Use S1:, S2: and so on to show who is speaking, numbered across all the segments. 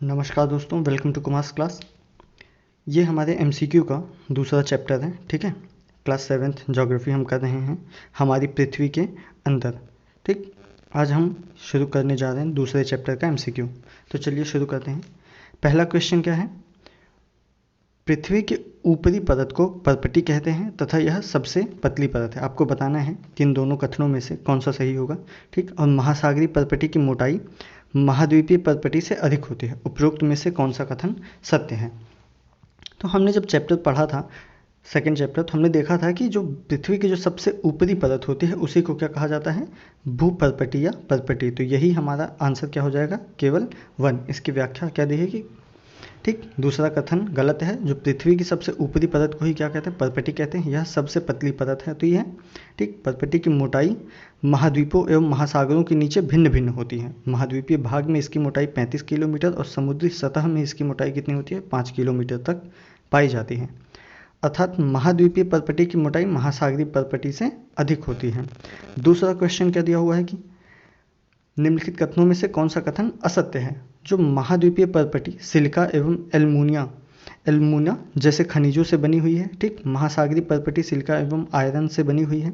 S1: नमस्कार दोस्तों, welcome to Kumars class. ये हमारे एमसीक्यू का दूसरा चैप्टर है। ठीक है, क्लास 7th ज्योग्राफी हम कर रहे हैं हमारी पृथ्वी के अंदर। ठीक, आज हम शुरू करने जा रहे हैं दूसरे चैप्टर का एमसीक्यू। तो चलिए शुरू करते हैं। पहला क्वेश्चन क्या है? पृथ्वी के ऊपरी परत को पर्पटी कहते हैं तथा यह सबसे पतली परत है। आपको बताना है कि इन दोनों कथनों में से कौन सा सही होगा। ठीक, और महासागरीय पर्पटी की मोटाई महाद्वीपीय पर्पटी से अधिक होती है। उपरोक्त में से कौन सा कथन सत्य है? तो हमने जब चैप्टर पढ़ा था, सेकेंड चैप्टर, तो हमने देखा था कि जो पृथ्वी की जो सबसे ऊपरी परत होती है उसी को क्या कहा जाता है? भूपर्पटी या पर्पटी। तो यही हमारा आंसर क्या हो जाएगा? केवल 1। इसकी व्याख्या क्या देगी? ठीक, दूसरा कथन गलत है। जो पृथ्वी की सबसे ऊपरी परत को ही क्या कहते हैं? पर्पटी कहते हैं। यह सबसे पतली परत है, तो ये है। ठीक, पर्पटी की मोटाई महाद्वीपों एवं महासागरों के नीचे भिन्न भिन्न होती है। महाद्वीपीय भाग में इसकी मोटाई 35 किलोमीटर और समुद्री सतह में इसकी मोटाई कितनी होती है? 5 किलोमीटर तक पाई जाती है। अर्थात महाद्वीपीय पर्पटी की मोटाई महासागरीय पर्पटी से अधिक होती है। दूसरा क्वेश्चन क्या दिया हुआ है कि निम्नलिखित कथनों में से कौन सा कथन असत्य है? जो महाद्वीपीय पर्पटी सिलिका एवं एल्यूमिना जैसे खनिजों से बनी हुई है। ठीक, महासागरीय पर्पटी सिलिका एवं आयरन से बनी हुई है।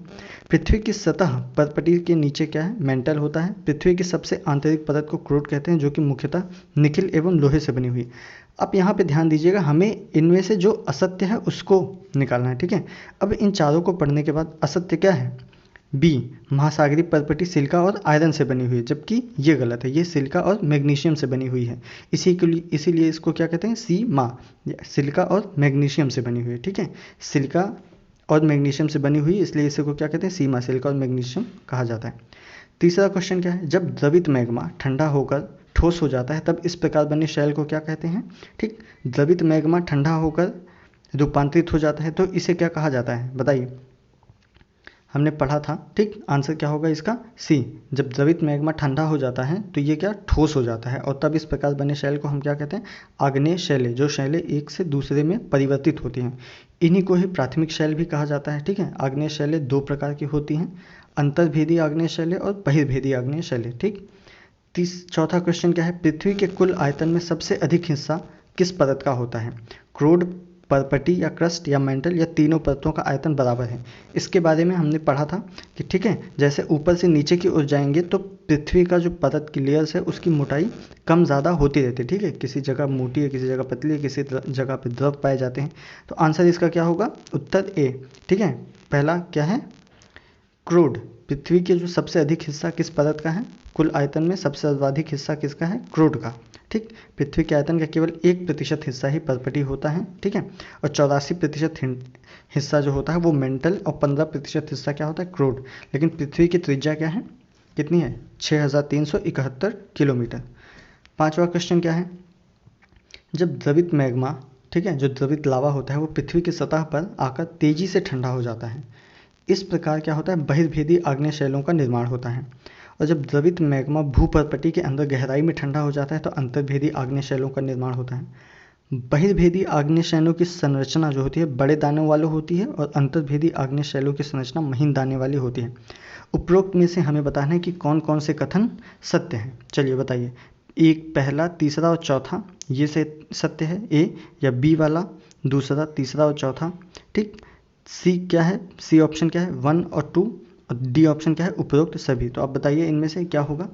S1: पृथ्वी की सतह पर्पटी के नीचे क्या है? मेंटल होता है। पृथ्वी की सबसे आंतरिक परत को क्रूड कहते हैं, जो कि मुख्यतः निकिल एवं लोहे से बनी हुई। अब यहाँ पे ध्यान दीजिएगा, हमें इनमें से जो असत्य है उसको निकालना है। ठीक है, अब इन चारों को पढ़ने के बाद असत्य क्या है? बी, महासागरीय पर्पटी सिलिका और आयरन से बनी हुई है, जबकि ये गलत है। ये सिलिका और मैग्नीशियम से बनी हुई है। इसीलिए इसको क्या कहते हैं? सिलिका और मैग्नीशियम से बनी हुई है। ठीक है, सिलिका और मैग्नीशियम से बनी हुई, इसलिए इसको क्या कहते हैं? सीमा, सिलिका और मैग्नीशियम कहा जाता है। तीसरा क्वेश्चन क्या है? जब द्रवित मैग्मा ठंडा होकर ठोस हो जाता है तब इस प्रकार बने शैल को क्या कहते हैं? ठीक, द्रवित मैग्मा ठंडा होकर रूपांतरित हो जाता है तो इसे क्या कहा जाता है? बताइए, हमने पढ़ा था। ठीक, आंसर क्या होगा इसका? सी। जब द्रवित मैग्मा ठंडा हो जाता है तो ये क्या? ठोस हो जाता है, और तब इस प्रकार बने शैल को हम क्या कहते हैं? आग्नेय शैलें, जो शैलें एक से दूसरे में परिवर्तित होती हैं। इन्हीं को ही प्राथमिक शैल भी कहा जाता है। ठीक है, आग्नेय शैलें दो प्रकार की होती हैं, अंतर्भेदी आग्नेय शैलें और बहिर्भेदी आग्नेय शैलें। ठीक, चौथा क्वेश्चन क्या है? पृथ्वी के कुल आयतन में सबसे अधिक हिस्सा किस परत का होता है? क्रोड, पर्पटी या क्रस्ट या मेंटल, या तीनों परतों का आयतन बराबर है। इसके बारे में हमने पढ़ा था कि ठीक है, जैसे ऊपर से नीचे की ओर जाएंगे तो पृथ्वी का जो परत की लेयर्स है उसकी मोटाई कम ज़्यादा होती रहती है। ठीक है, किसी जगह मोटी है, किसी जगह पतली है, किसी जगह पे द्रव पाए जाते हैं। तो आंसर इसका क्या होगा? उत्तर ए। ठीक है, पहला क्या है? क्रूड। पृथ्वी के जो सबसे अधिक हिस्सा किस परत का है? कुल आयतन में सबसे सर्वाधिक हिस्सा किसका है? क्रूड का। ठीक, पृथ्वी के आयतन का केवल 1% हिस्सा ही पर्पटी होता है। ठीक है, और 84% हिस्सा जो होता है वो मेंटल, और 15% हिस्सा क्या होता है? क्रूड। लेकिन पृथ्वी की त्रिज्या क्या है? कितनी है? 6371 किलोमीटर। पांचवा क्वेश्चन क्या है? जब द्रवित मैग्मा, ठीक है, जो द्रवित लावा होता है वो पृथ्वी की सतह पर आकर तेजी से ठंडा हो जाता है, इस प्रकार क्या होता है? बहिर्भेदी आग्नेय शैलों का निर्माण होता है। और जब द्रवित मैग्मा भूपर्पटी के अंदर गहराई में ठंडा हो जाता है तो अंतर्भेदी आग्नेय शैलों का निर्माण होता है। बहिर्भेदी आग्नेय शैलों की संरचना जो होती है बड़े दानों वाली होती है, और अंतर्भेदी आग्नेय शैलों की संरचना महीन दाने वाली होती है। उपरोक्त में से हमें बताना है कि कौन कौन से कथन सत्य हैं। चलिए बताइए, एक, पहला, तीसरा और चौथा ये से सत्य है, ए या बी वाला, दूसरा, तीसरा और चौथा। ठीक, सी क्या है? सी ऑप्शन क्या है? 1 और 2, और डी ऑप्शन क्या है? उपरोक्त सभी। तो आप बताइए इनमें से क्या होगा?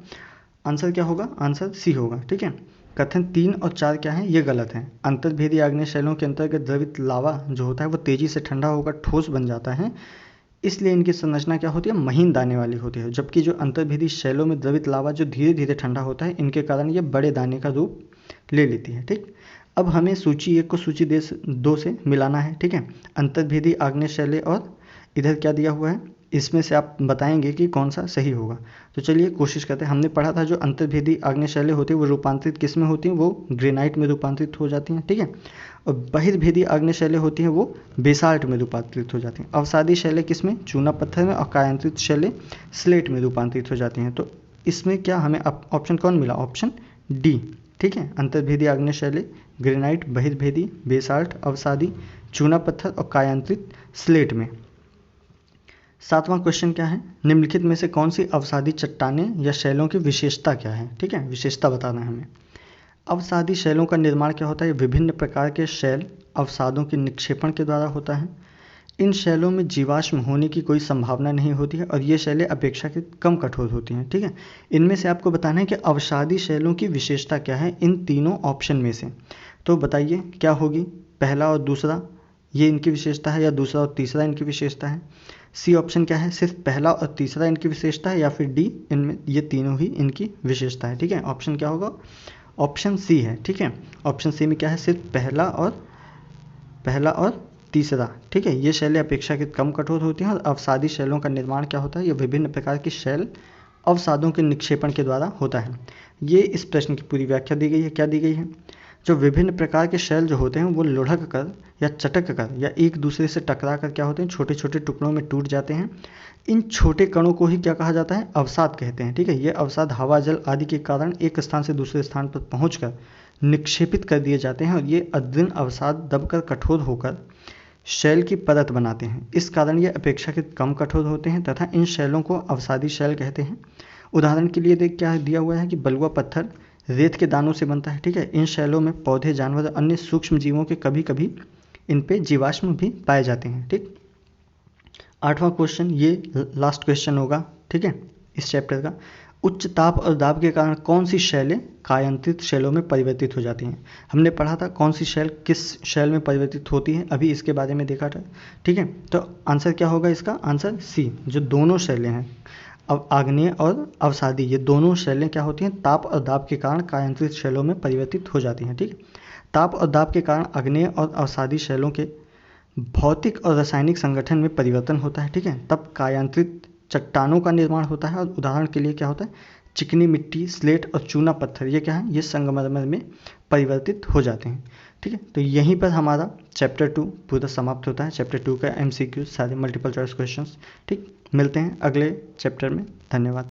S1: आंसर क्या होगा? आंसर सी होगा। ठीक है, कथन 3 और 4 क्या है? ये गलत है। अंतर्भेदी आग्नेय शैलों के अंतर्गत द्रवित लावा जो होता है वो तेजी से ठंडा होकर ठोस बन जाता है, इसलिए इनकी संरचना क्या होती है? महीन दाने वाली होती है। जबकि जो अंतर्भेदी शैलों में द्रवित लावा जो धीरे धीरे ठंडा होता है, इनके कारण ये बड़े दाने का रूप ले लेती है। ठीक, अब हमें सूची 1 को सूची 2 से मिलाना है। ठीक है, अंतर्भेदी आग्नेय शैलें, और इधर क्या दिया हुआ है, इसमें से आप बताएंगे कि कौन सा सही होगा। तो चलिए कोशिश करते हैं। हमने पढ़ा था जो अंतर्भेदी आग्नेय शैलें होती है वो रूपांतरित किस में होती हैं? वो ग्रेनाइट में रूपांतरित हो जाती हैं। ठीक है, और बहिर्भेदी आग्नेय शैलें होती हैं वो बेसाल्ट में रूपांतरित हो जाती हैं। अवसादी शैलें किस में? चूना पत्थर में। और कायांतरित शैलें स्लेट में रूपांतरित हो जाती हैं। तो इसमें क्या हमें ऑप्शन कौन मिला? Option D. ठीक है, अंतर्भेदी आग्नेय शैलें ग्रेनाइट, बहिर्भेदी बेसाल्ट, अवसादी चूना पत्थर और कायांतरित स्लेट में। सातवां क्वेश्चन क्या है? निम्नलिखित में से कौन सी अवसादी चट्टानें या शैलों की विशेषता क्या है? ठीक है, विशेषता बताना है हमें। अवसादी शैलों का निर्माण क्या होता है? विभिन्न प्रकार के शैल अवसादों के निक्षेपण के द्वारा होता है। इन शैलों में जीवाश्म होने की कोई संभावना नहीं होती है और ये शैलें अपेक्षाकृत कम कठोर होती हैं। ठीक है, इनमें से आपको बताना है कि अवसादी शैलों की विशेषता क्या है इन तीनों ऑप्शन में से। तो बताइए क्या होगी? पहला और दूसरा ये इनकी विशेषता है या दूसरा और तीसरा इनकी विशेषता है? सी ऑप्शन क्या है? सिर्फ पहला और तीसरा इनकी विशेषता है, या फिर डी इनमें ये तीनों ही इनकी विशेषता है? ठीक है, ऑप्शन क्या होगा? ऑप्शन सी है। ठीक है, ऑप्शन सी में क्या है? सिर्फ पहला और तीसरा। ठीक है, ये शैलें अपेक्षाकृत कम कठोर होती हैं और अवसादी शैलों का निर्माण क्या होता है? ये विभिन्न प्रकार की शैल अवसादों के निक्षेपण के द्वारा होता है। ये इस प्रश्न की पूरी व्याख्या दी गई है। क्या दी गई है? जो विभिन्न प्रकार के शैल जो होते हैं वो लुढ़क कर या चटक कर या एक दूसरे से टकरा कर क्या होते हैं? छोटे छोटे टुकड़ों में टूट जाते हैं। इन छोटे कणों को ही क्या कहा जाता है? अवसाद कहते हैं। ठीक है, ये अवसाद हवा जल आदि के कारण एक स्थान से दूसरे स्थान पर पहुंचकर निक्षेपित कर दिए जाते हैं और ये अदृढ़ अवसाद दबकर कठोर होकर शैल की परत बनाते हैं। इस कारण ये अपेक्षाकृत कम कठोर होते हैं तथा इन शैलों को अवसादी शैल कहते हैं। उदाहरण के लिए देख क्या दिया हुआ है कि बलुआ पत्थर रेत के दानों से बनता है। ठीक है, इन शैलों में पौधे, जानवर और अन्य सूक्ष्म जीवों के कभी कभी इन पे जीवाश्म भी पाए जाते हैं। ठीक, 8वां क्वेश्चन ये लास्ट क्वेश्चन होगा। ठीक है, इस चैप्टर का। उच्च ताप और दाब के कारण कौन सी शैलें कायांतरित शैलों में परिवर्तित हो जाती हैं? हमने पढ़ा था कौन सी शैल किस शैल में परिवर्तित होती है, अभी इसके बारे में देखा था। ठीक है, तो आंसर क्या होगा इसका? आंसर सी, जो दोनों शैलें हैं अब आग्नेय और अवसादी, ये दोनों शैलें क्या होती हैं? ताप और दाब के कारण कायांतरित शैलों में परिवर्तित हो जाती हैं। ठीक, ताप और दाब के कारण आग्नेय और अवसादी शैलों के भौतिक और रासायनिक संगठन में परिवर्तन होता है। ठीक है, तब कायांतरित चट्टानों का निर्माण होता है और उदाहरण के लिए क्या होता है? चिकनी मिट्टी, स्लेट और चूना पत्थर, ये क्या है? ये संगमरमर में परिवर्तित हो जाते हैं। ठीक है, तो यहीं पर हमारा चैप्टर 2 पूरा समाप्त होता है। चैप्टर 2 का MCQ सारे मल्टीपल चॉइस क्वेश्चंस। ठीक, मिलते हैं अगले चैप्टर में। धन्यवाद।